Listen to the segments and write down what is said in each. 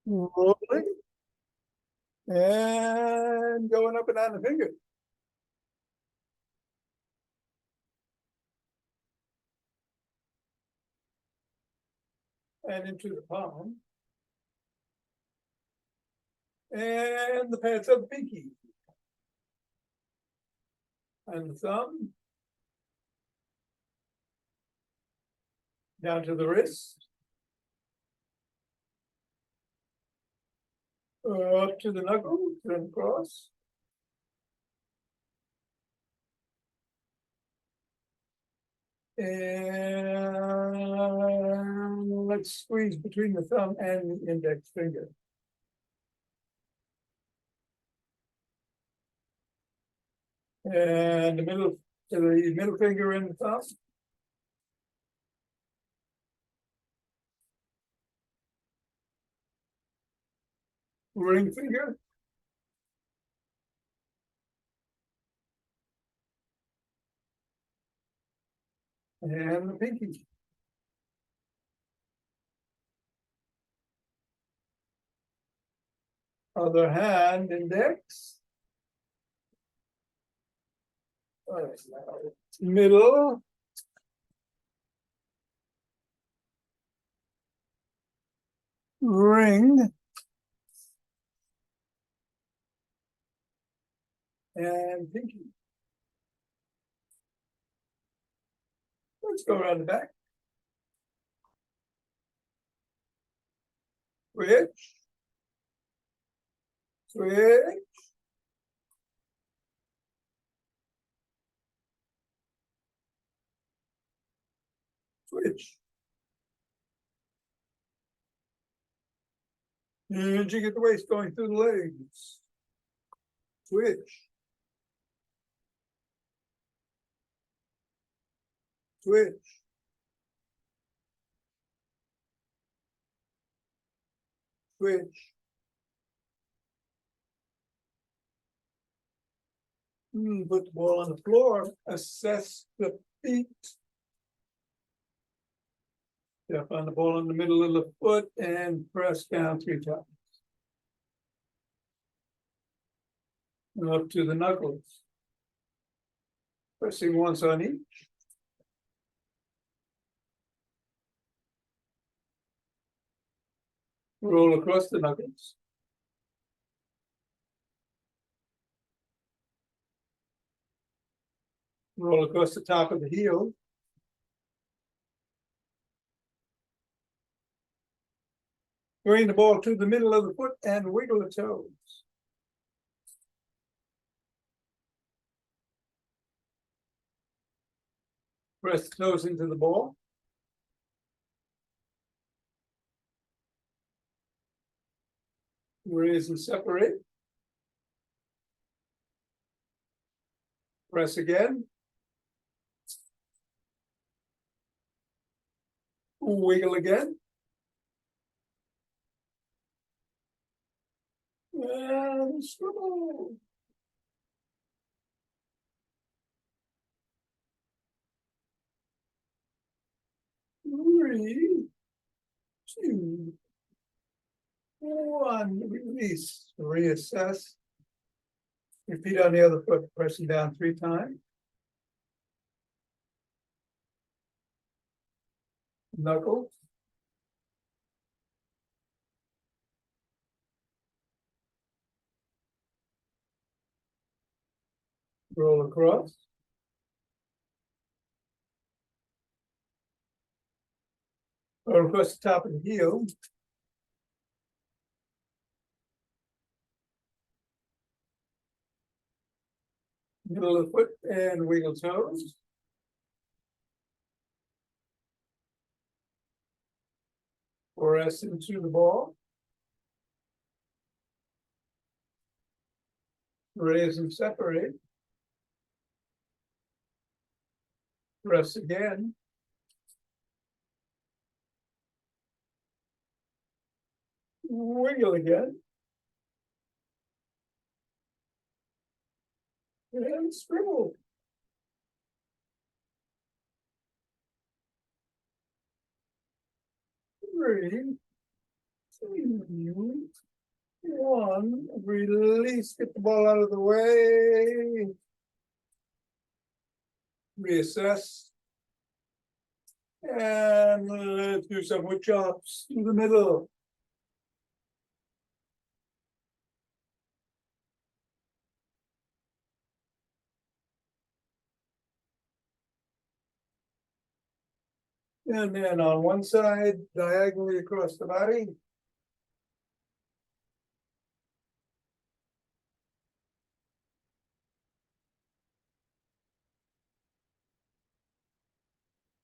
rolling, and going up and down the finger. And into the palm. And the pads of the pinky. And the thumb. Down to the wrist. Up to the knuckle, turn across. And let's squeeze between the thumb and the index finger. And the middle finger and the thumb. Ring finger. And the pinky. Other hand, index. Middle. Ring. And pinky. Let's go around the back. Switch. Switch. Switch. And you get the waist going through the legs. Switch. Switch. Switch. Put the ball on the floor. Assess the feet. Step on the ball in the middle of the foot and press down 3 times. And up to the knuckles. Pressing once on each. Roll across the knuckles. Roll across the top of the heel. Bring the ball to the middle of the foot and wiggle the toes. Press the toes into the ball. Raise and separate. Press again. Wiggle again. And swivel. Three, 2, 1. Release. Reassess. Repeat on the other foot, pressing down 3 times. Knuckles. Roll across. Roll across the top of the heel. Middle of the foot and wiggle toes. Press into the ball. Raise and separate. Press again. Wiggle again. And scribble. Three, 2, 1, release, get the ball out of the way. Reassess. And let's do some wood chops in the middle. And then on one side, diagonally across the body.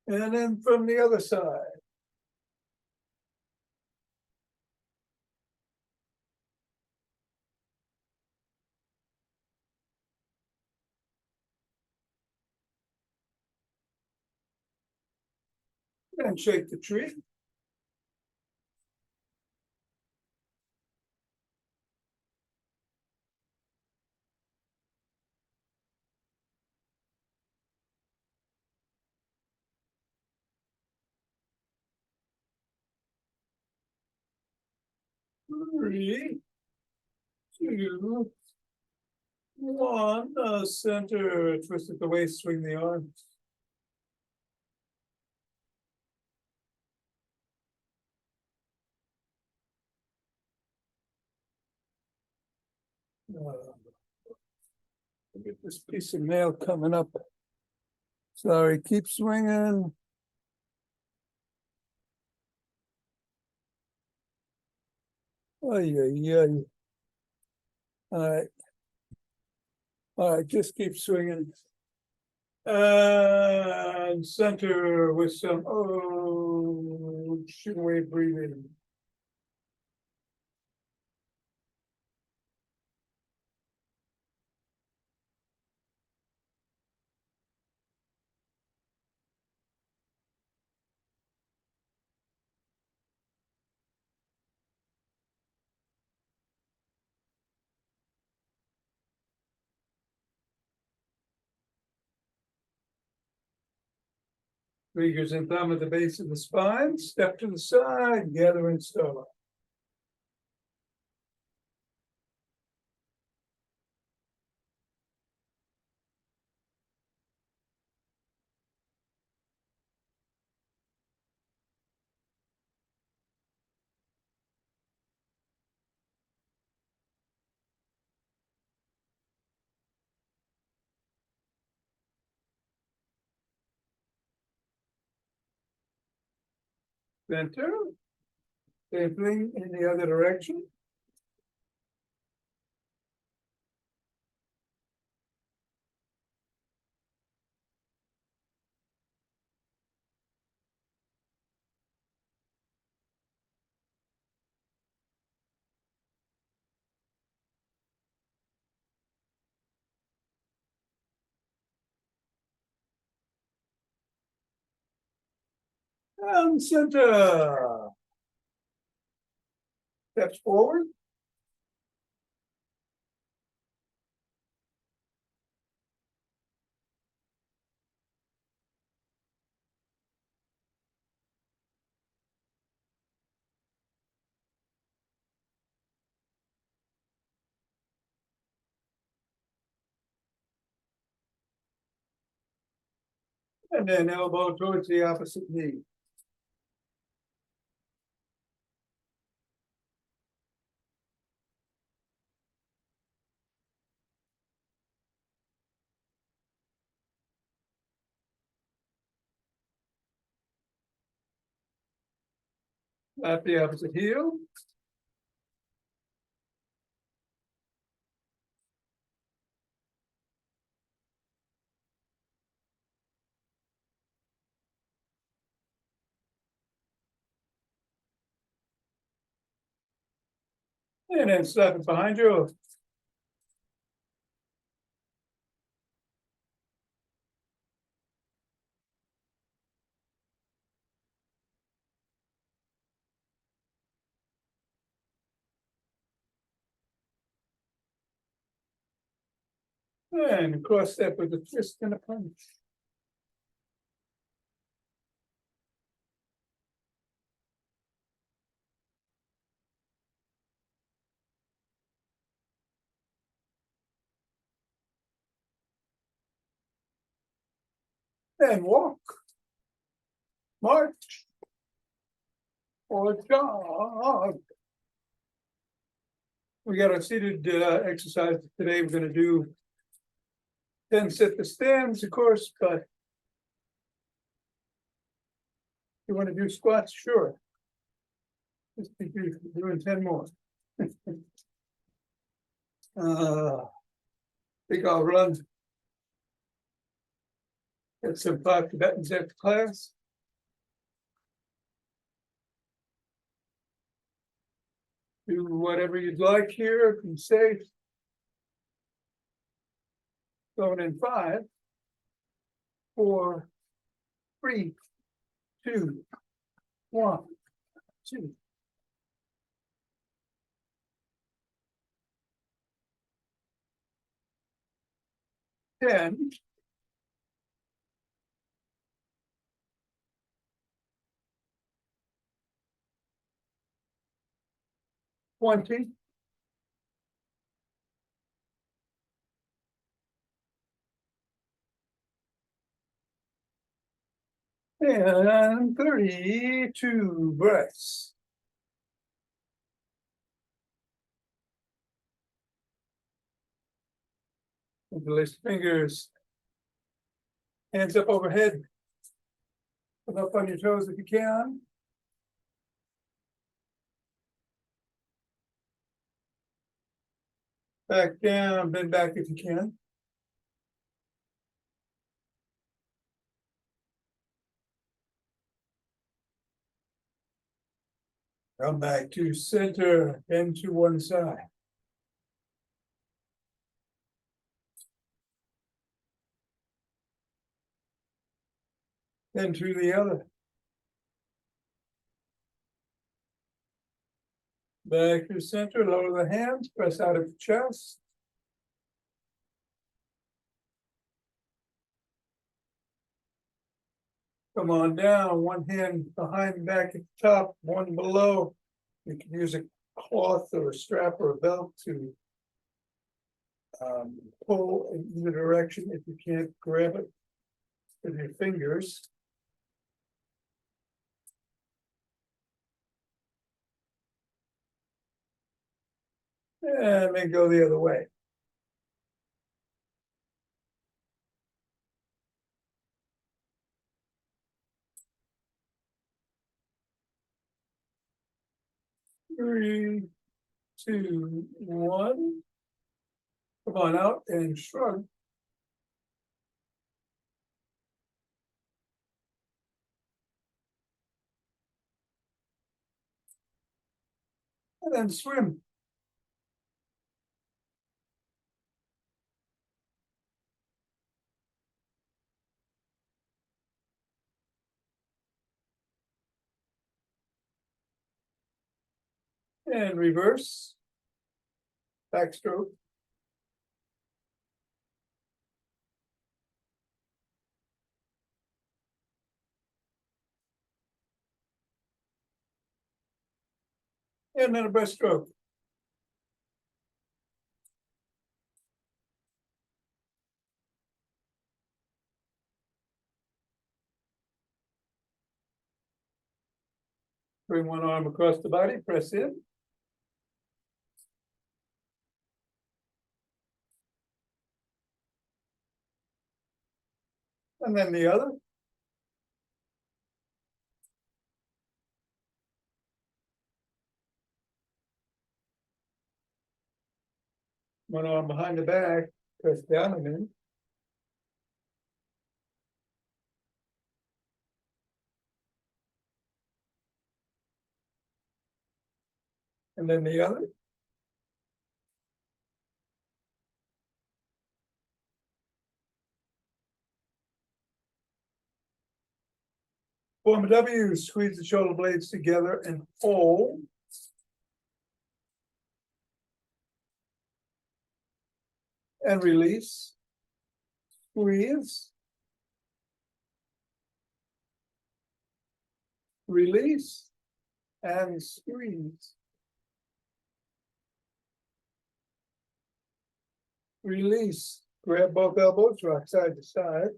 And then from the other side. And shake the tree. Three, 2, 1, center, twist at the waist, swing the arms. Get this piece of mail coming up. Sorry, keep swinging. Oh, yeah. All right, just keep swinging. And center with some shin wave breathing. Fingers and thumb at the base of the spine, step to the side, gather and start. Center. Same thing in the other direction. And center. Steps forward. And then elbow towards the opposite knee. At the opposite heel. And then slap it behind you. And cross step with a twist and a punch. Then walk. March. Or jog. We got a seated exercise today. We're gonna do 10 sit the stands, of course, but you want to do squats, sure. Just be doing 10 more. Think I'll run. Get some 5 Tibetans after class. Do whatever you'd like here, be safe. Going in 5, 4, 3, 2, 1, 2. 10. 20. 32 breaths. Interlace fingers. Hands up overhead. Put up on your toes if you can. Back down, bend back if you can. Come back to center, bend to one side. Then to the other. Back to center, lower the hands, press out of the chest. Come on down, one hand behind back at the top, one below. You can use a cloth or a strap or a belt to pull in either direction if you can't grab it with your fingers. And then go the other way. Three, 2, 1. Come on out and shrug. And then swim. And reverse. Backstroke. And then a breaststroke. Bring one arm across the body, press in. And then the other. One arm behind the back, press down and in. And then the other. Form a W, squeeze the shoulder blades together and hold. And release. Squeeze. Release. And squeeze. Release. Grab both elbows, rock side to side.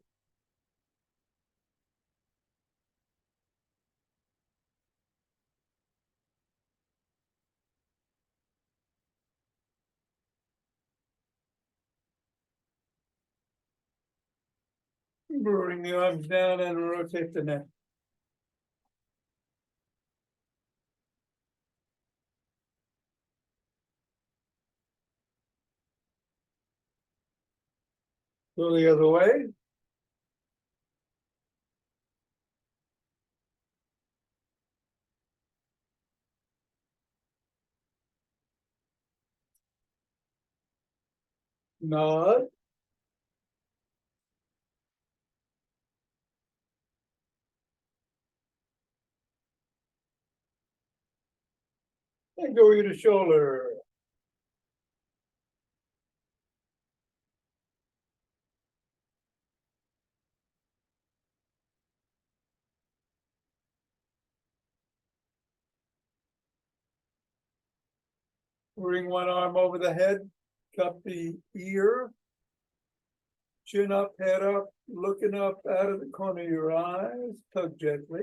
Bring the arms down and rotate the neck. Go the other way. Nod. And go to the shoulder. Bring one arm over the head, cup the ear. Chin up, head up, looking up out of the corner of your eyes, tug gently.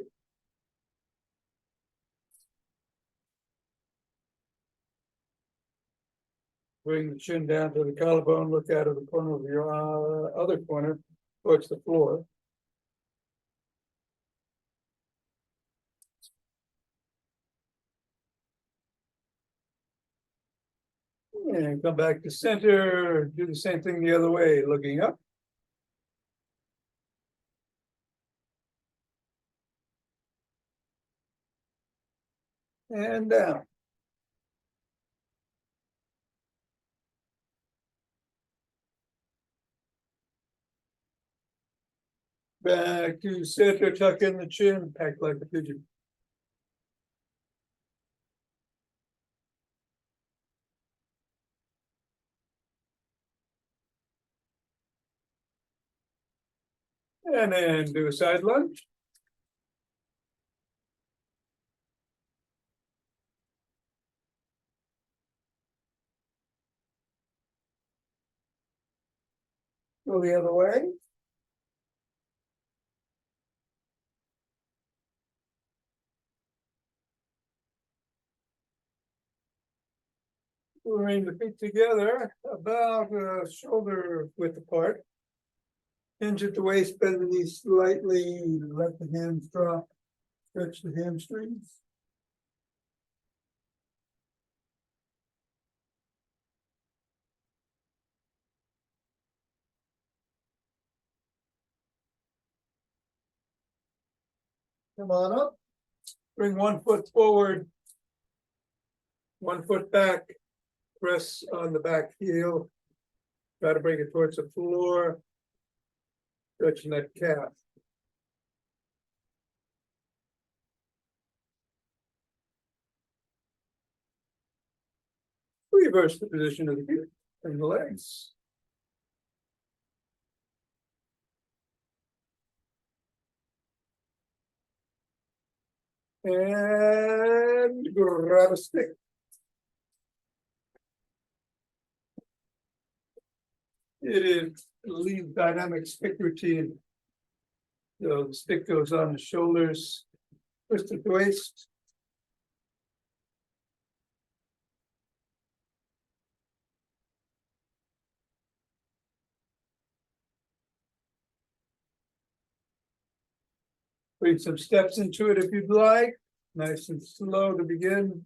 Bring the chin down to the collarbone, look out of the corner of your other corner towards the floor. And come back to center, do the same thing the other way, looking up. And down. Back to center, tuck in the chin, pack like a pigeon. And then do a side lunge. Go the other way. Bring the feet together about shoulder width apart. Hinge at the waist, bend the knees slightly, let the hands drop, stretch the hamstrings. Come on up. Bring 1 foot forward, 1 foot back, press on the back heel. Try to bring it towards the floor, stretching that calf. Reverse the position of the feet and the legs. And grab a stick. It is lead dynamic stick routine. So the stick goes on the shoulders, twist at the waist. Bring some steps into it if you'd like. Nice and slow to begin.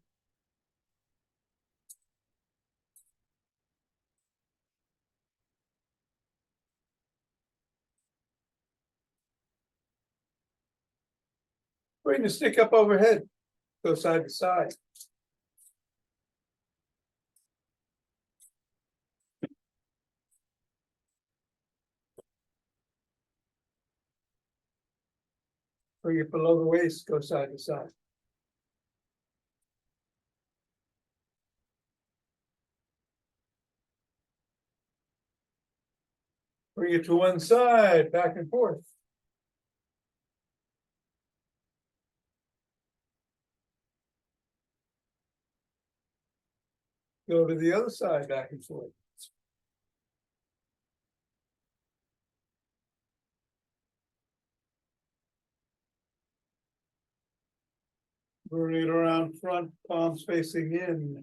Bring the stick up overhead. Go side to side. Bring it below the waist, go side to side. Bring it to one side, back and forth. Go to the other side, back and forth. Bring it around front, palms facing in.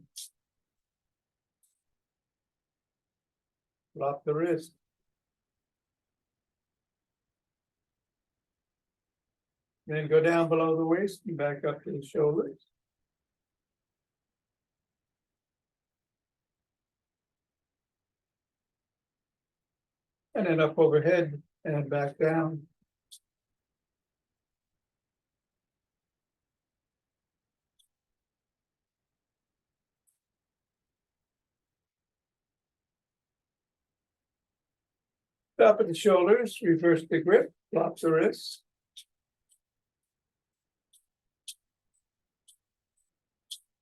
Drop the wrist. Then go down below the waist and back up to the shoulders. And then up overhead and back down. Top of the shoulders, reverse the grip, drops the wrists.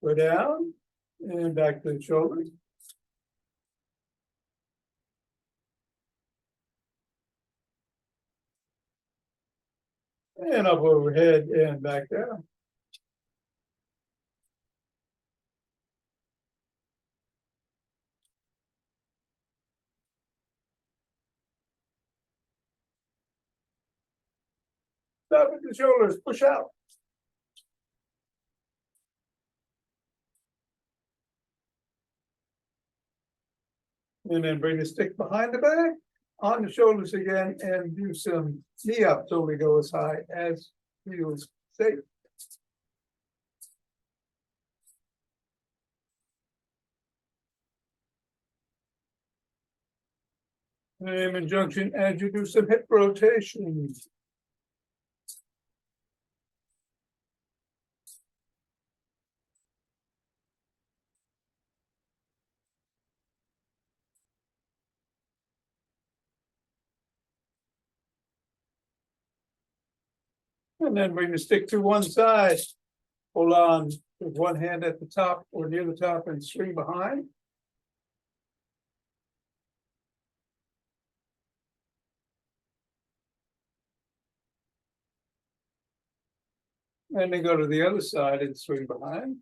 Go down and back to the shoulders. And up overhead and back down. Stop at the shoulders, push out. And then bring the stick behind the back, on the shoulders again, and do some knee up till we go as high as feels safe. And in junction, as you do some hip rotations. And then bring the stick to one side. Hold on with one hand at the top or near the top and swing behind. And then go to the other side and swing behind.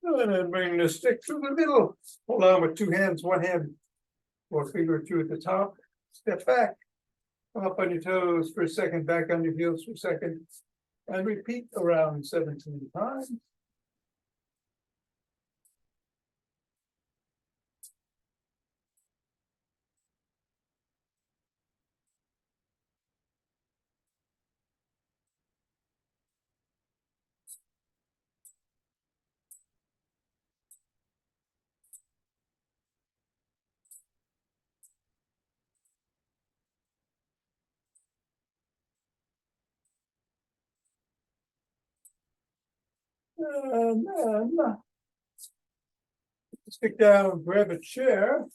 And then bring the stick to the middle. Hold on with two hands, one hand or finger or two at the top. Step back. Come up on your toes for a second, back on your heels for a second. And repeat around 17 times. And then stick down, grab a chair.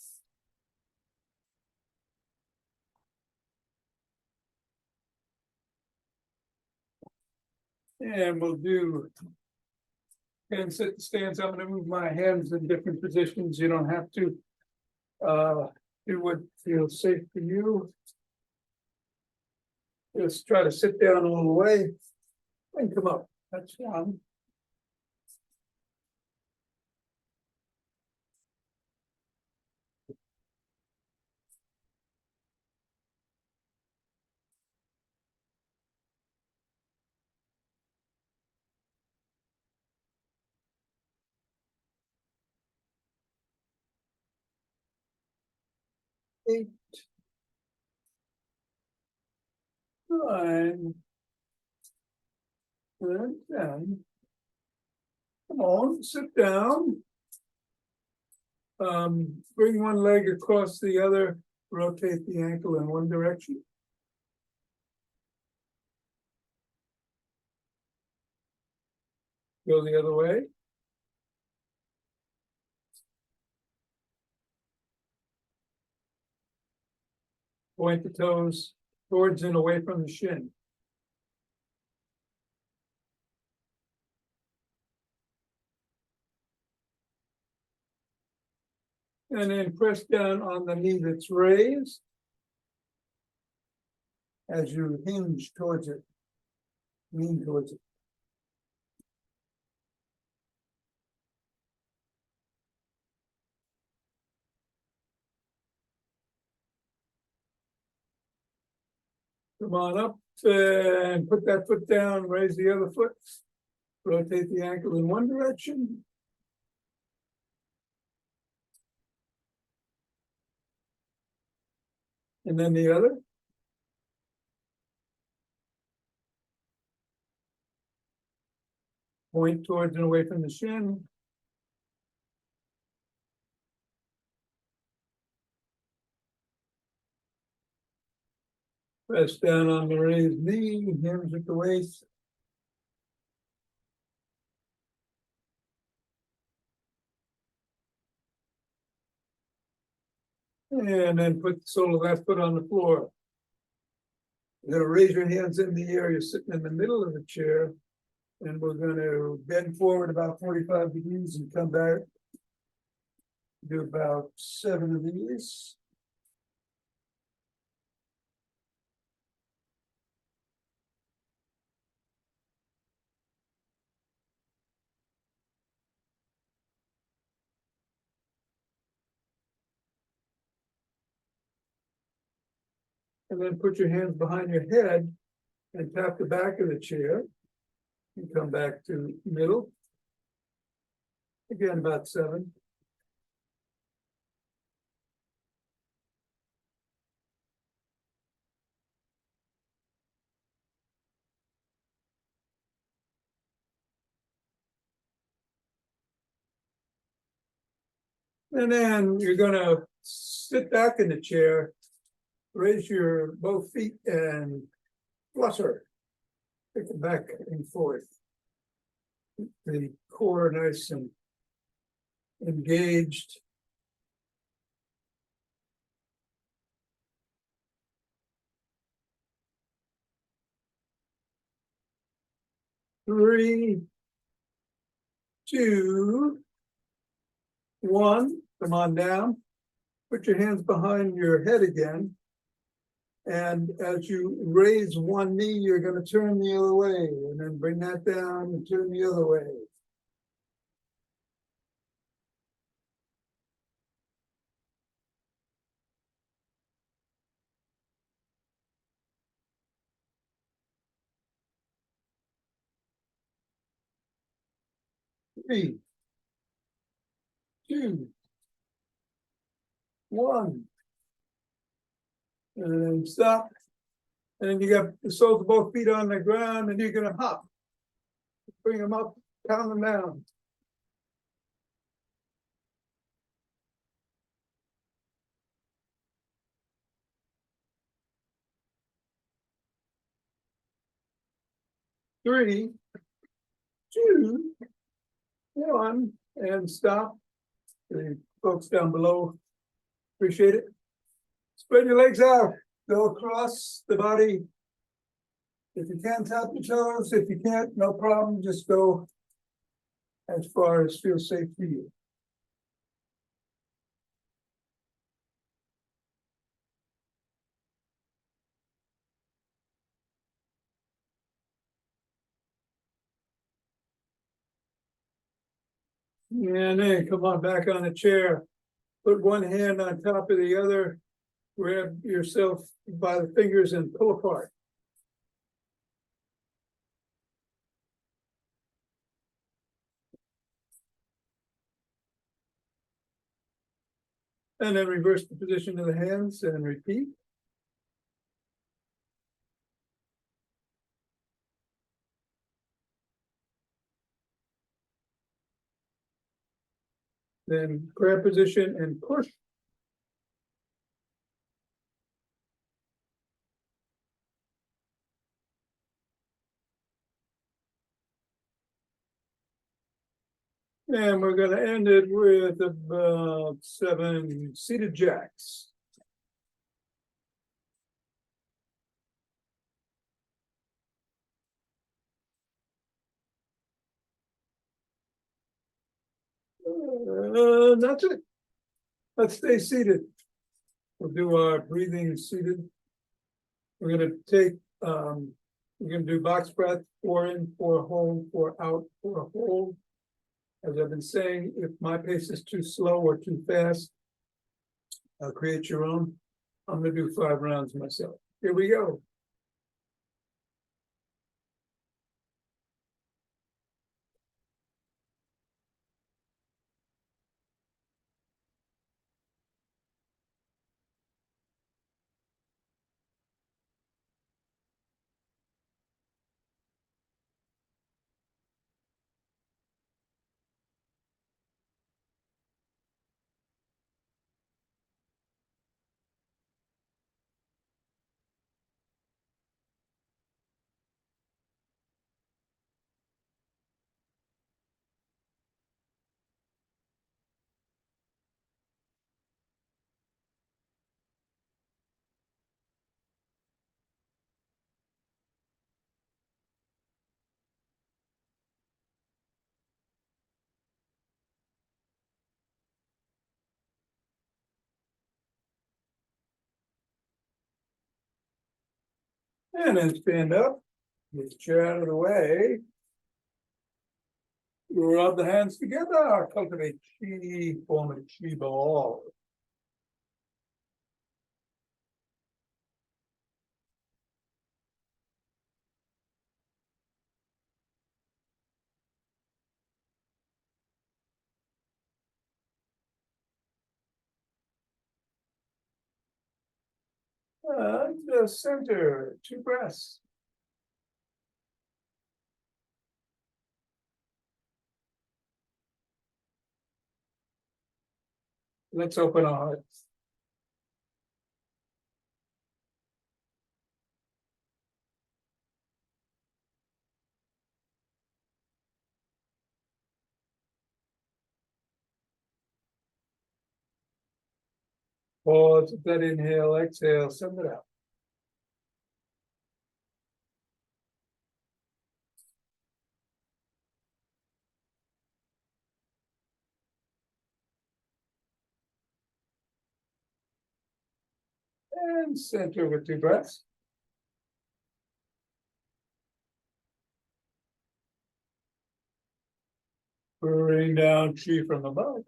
And we'll do and sit the stance. I'm going to move my hands in different positions. You don't have to do what feels safe for you. Just try to sit down all the way and come up. That's one. Eight, nine, and 10. Come on, sit down. Bring one leg across the other, rotate the ankle in one direction. Go the other way. Point the toes towards and away from the shin. And then press down on the knee that's raised as you hinge towards it, lean towards it. Come on up and put that foot down, raise the other foot, rotate the ankle in one direction. And then the other. Point towards and away from the shin. Press down on the raised knee, hands at the waist. And then put the sole of that foot on the floor. You're gonna raise your hands in the air. You're sitting in the middle of the chair. And we're gonna bend forward about 45 degrees and come back. Do about 7 of these. And then put your hands behind your head and tap the back of the chair. And come back to middle. Again, about 7. And then you're gonna sit back in the chair, raise your both feet and flutter. Take it back and forth. The core nice and engaged. Three, 2, 1. Come on down. Put your hands behind your head again. And as you raise one knee, you're going to turn the other way, and then bring that down and turn the other way. Three, 2, 1. And stop. And then you got the soles of both feet on the ground, and you're going to hop. Bring them up, pound them down. Three, 2, 1, and stop. The folks down below appreciate it. Spread your legs out. Go across the body. If you can, tap your toes. If you can't, no problem. Just go as far as feels safe for you. And then come on back on the chair. Put one hand on top of the other. Grab yourself by the fingers and pull apart. And then reverse the position of the hands and repeat. Then grab position and push. And we're going to end it with about 7 seated jacks. That's it. Let's stay seated. We'll do our breathing seated. We're going to take, we're going to do box breath, 4 in, 4 hold, 4 out, 4 hold. As I've been saying, if my pace is too slow or too fast, create your own. I'm going to do 5 rounds myself. Here we go. And then stand up, get the chair out of the way. Rub the hands together, cultivate chi, form a chi ball. The center, 2 breaths. Let's open our hearts. Pause, that inhale, exhale, send it out. And center with 2 breaths. Bring down chi from above.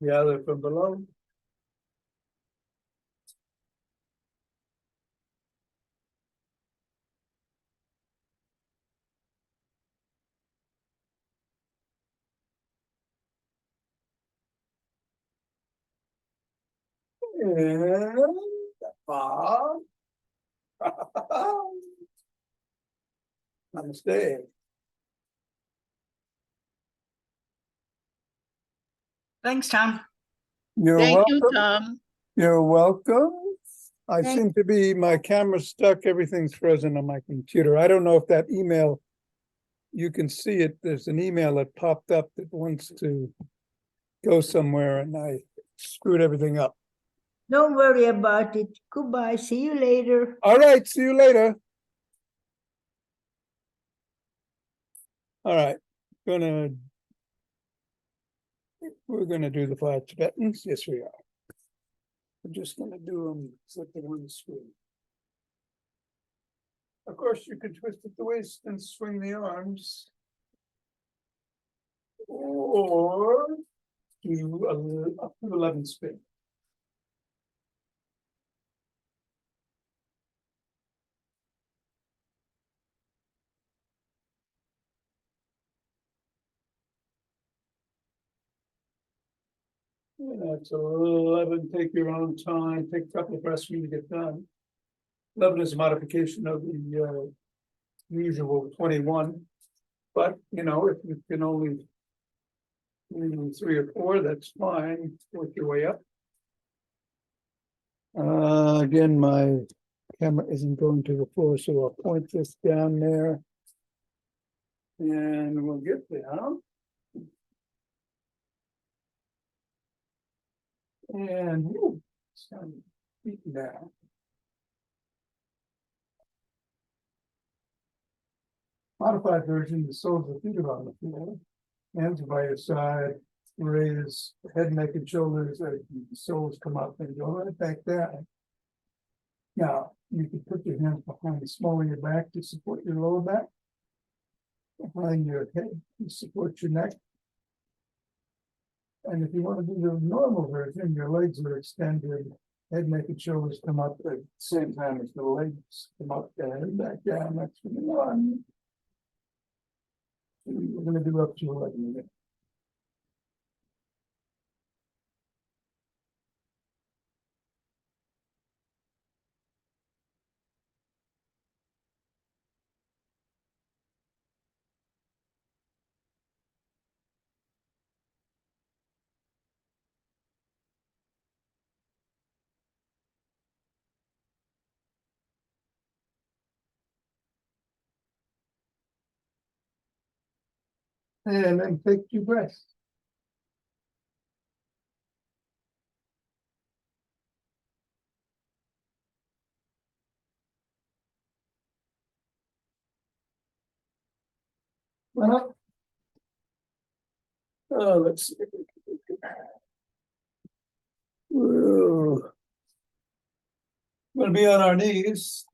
Gather from below. And up. Namaste. Thanks, Tom. You're Thank you, welcome. Tom. You're welcome. I Thank- seem to be, my camera's stuck, everything's frozen on my computer. I don't know if that email, you can see it, there's an email that popped up that wants to go somewhere and I screwed everything up. Don't worry about it. Goodbye. See you later. All right, see you later. All right, we're gonna do the 5 Tibetans. Yes, we are. We're just gonna do them, flip it on the screen. Of course, you can twist at the waist and swing the arms. Or do up to 11 spin. That's 11. Take your own time. Take a couple of breaths when you get done. 11 is a modification of the usual 21. But you know, if you can only do 3 or 4, that's fine. Work your way up. Again, my camera isn't going to the floor, so I'll point this down there. And we'll get down. And whoo, some feet down. Modified version, the soles of the feet are on the floor. Hands are by your side. Raise head, neck, and shoulders. The soles come up and go right back down. Now, you can put your hands behind the small of your back to support your lower back. Behind your head to support your neck. And if you want to do the normal version, your legs are extended. Head, neck, and shoulders come up at the same time as the legs come up and back down. That's 1. We're going to do up to 11 minutes. And then take 2 breaths. Uh-huh. Let's see. We're gonna be on our knees.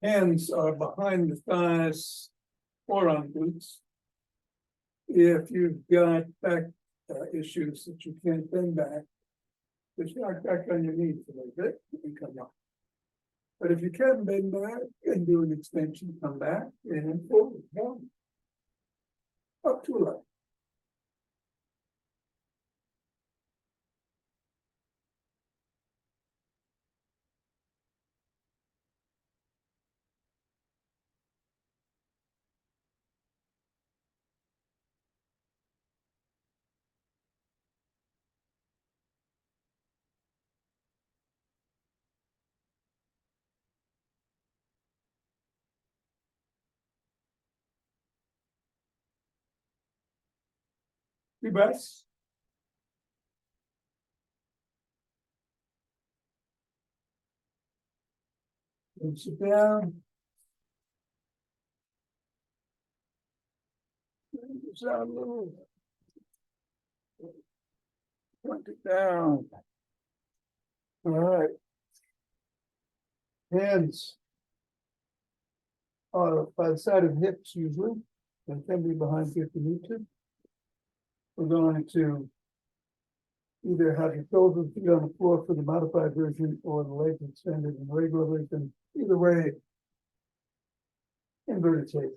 Hands are behind the thighs or on glutes. If you've got back issues that you can't bend back, just knock back on your knees a little bit and come up. But if you can bend back and do an extension, come back and forward, down, up to 11. Deep breaths. And sit down. Just out a little. Point it down. All right. Hands are by the side of hips usually, and can be behind you if you need to. We're going to either have your toes and feet on the floor for the modified version or the legs extended in the regular version. Either way, inverted shape.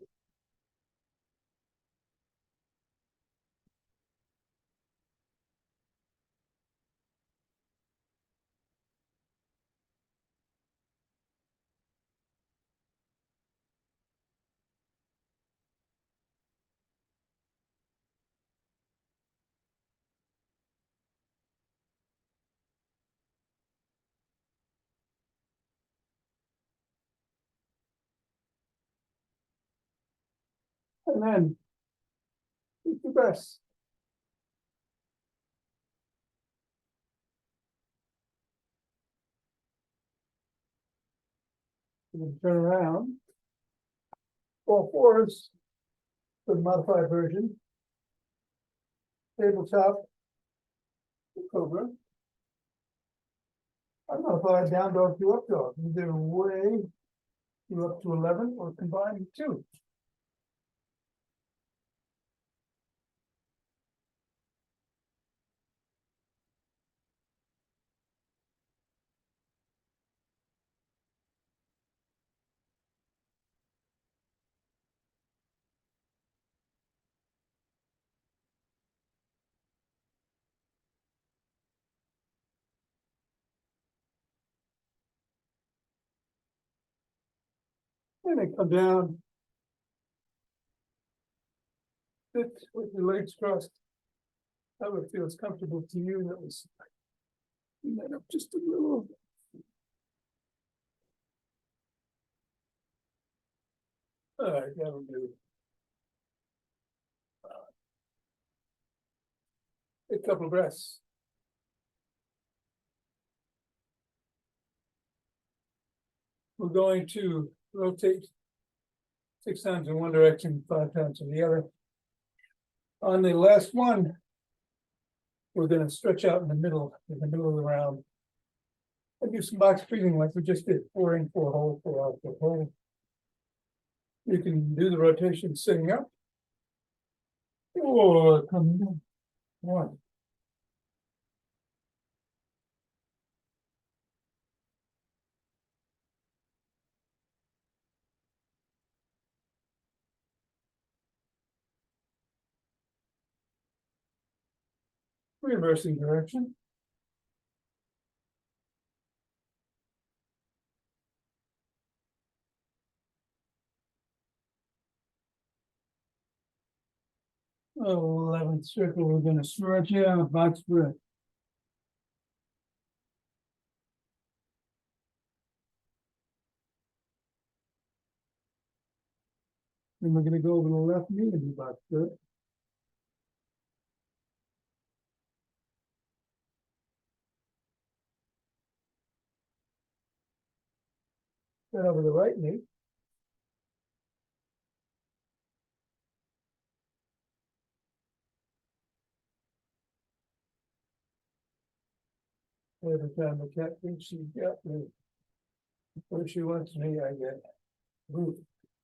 And then keep the breath. You can turn around. All fours for the modified version. Tabletop. Cobra. Unmodified down dog to up dog. Either way, you up to 11 or combine the two. And then come down. Sit with your legs crossed. However it feels comfortable to you. That was bring that up just a little. All right, that'll do. A couple of breaths. We're going to rotate 6 times in one direction, 5 times in the other. On the last one, we're going to stretch out in the middle of the round. And do some box breathing like we just did, 4 in, 4 hold, 4 out, 4 hold. You can do the rotation sitting up. Or come down. 1. Reversing direction. Oh, 11th circle, we're going to stretch out, box breath. Then we're going to go over the left knee and do box breath. Then over the right knee. Every time the cat thinks she's got me. When she wants me, I get. All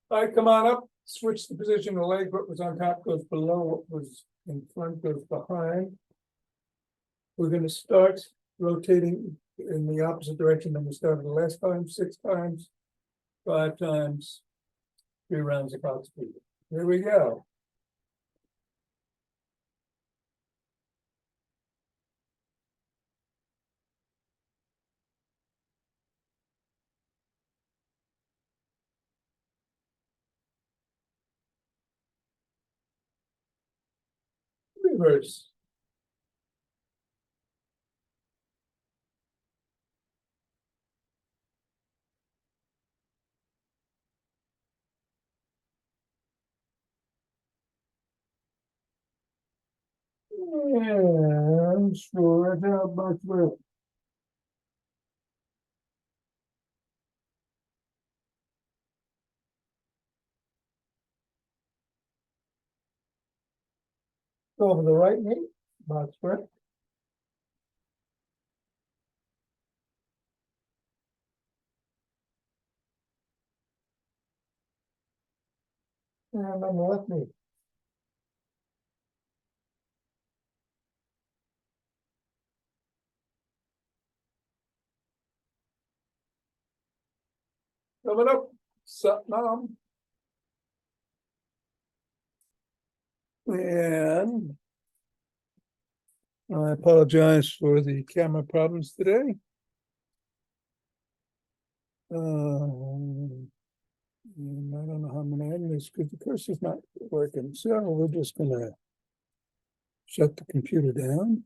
right, come on up, switch the position of the leg, what was on top goes below, what was in front goes behind. We're gonna start rotating in the opposite direction than we started the last time, 6 times, 5 times, 3 rounds of clock speed. Here we go. Reverse. And sure how much will. Over the right knee, box breath. And on the left knee. Coming up, Satnam. And I apologize for the camera problems today. And I don't know how I'm gonna end this because the cursor's not working, so we're just gonna shut the computer down.